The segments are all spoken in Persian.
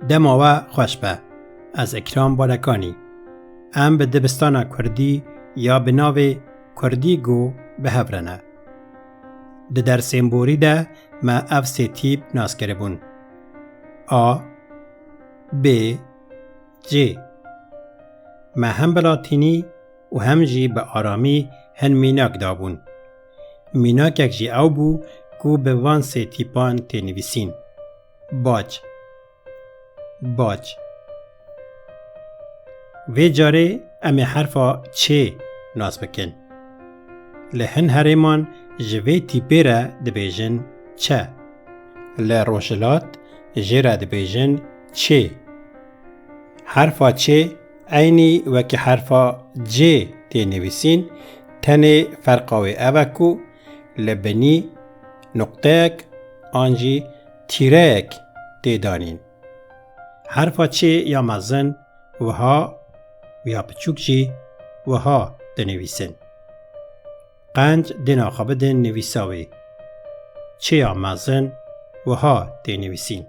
دماوه خوش به از اکرام بالکانی ام به دبستان کردی یا به ناو کردی گو به هفرنه. ده درسیم بوری ده ما اف سی تیپ ناس کرده بون. آ ب ج ما هم بلاتینی و هم جی به آرامی هن میناک دابون. میناک یک جی او بو گو به وان سی تیپان تینویسین. باج باج وی جاره امی حرفا چه ناس بکن. لهن هریمان جوی تیپی را دبیجن چه. لروشلات جی را دبیجن چه. حرفا چه اینی وکی حرفا جه تی نویسین تنه فرقاوی اوکو لبنی نقطه اک آنجی تیره اک تی دانین. حرفا چه یا مزن وها و یا پچوک جی وها دنویسن. قنج دینا خبدن نویساوی. چه یا مزن وها تی نویسین.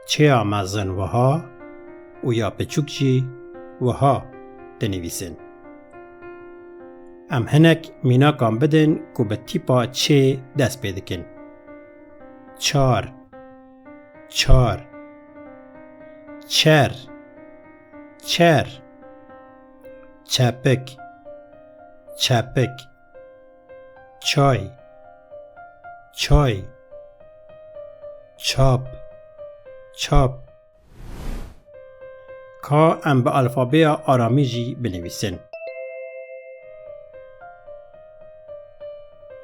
چه یا مزن وها و یا پچوک جی وها دنویسن. ام هنک مینا کام بدن که به تیپا چه دست پیدکن. چار چار چر چر چپک چپک چای چای چاپ چاپ کا ام به الفابه آرامی جی بنویسن.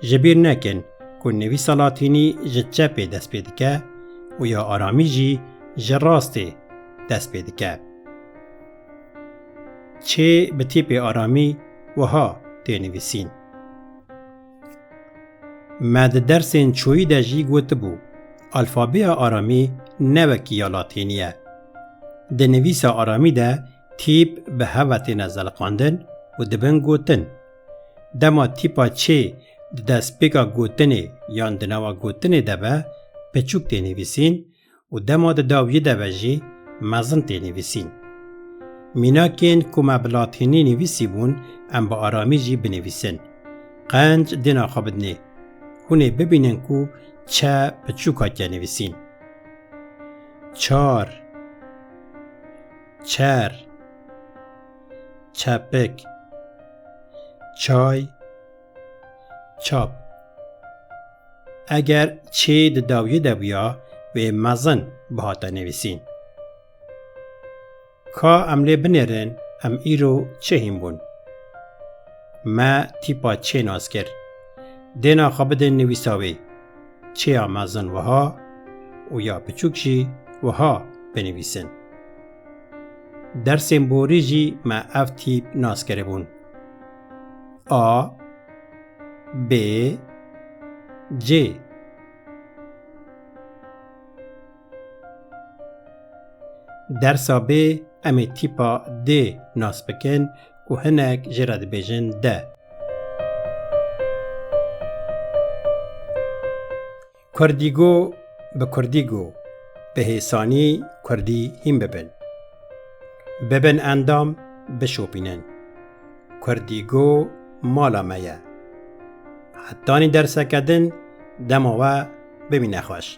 جبیر نکن که نویس لاتینی جچپی دست پیدکه و یا آرامی جی جراسته دست پیدکه. چه به تیپ آرامی وها تی نویسین. مد درسین چوی ده جی گوت بو الفابه آرامی نوکی یا لاتینیه. ده نویس آرامی ده تیپ به هوت نزل قاندن و دبن گوتن. دما تیپا چه ده دست پیکا گوتنه یا دنوا گوتنه ده به پچوک تی نویسین و دما ده داویه ده بجی مزن تی نویسین. میناکین که ما بلاتینی نویسی بون ام با آرامی جی بنویسن. قنج دینا خوابدنه. هونه ببینن که چه پچوکا که نویسین. چار چر چپک چای چاپ. اگر چه ده داویه ده بیا و مزن بهاتا نویسین. کا عمله بنرن ام ایرو چه هم بون. ما تیپا چه ناز کر. دینا خوابدن نویساوی. چه آمازن وها و یا پچوکشی وها بنویسن. درس بوری جی ما اف تیپ ناز کره بون. آ ب ج درسا ب امی تیپا د ناس بکن که هنک جرد بیجن ده. کردیگو به کردیگو به حسانی کردی هم ببن. ببن اندام بشوپینن. کردیگو مالا میا. حتانی درسه کدن دماوه ببینه خوش.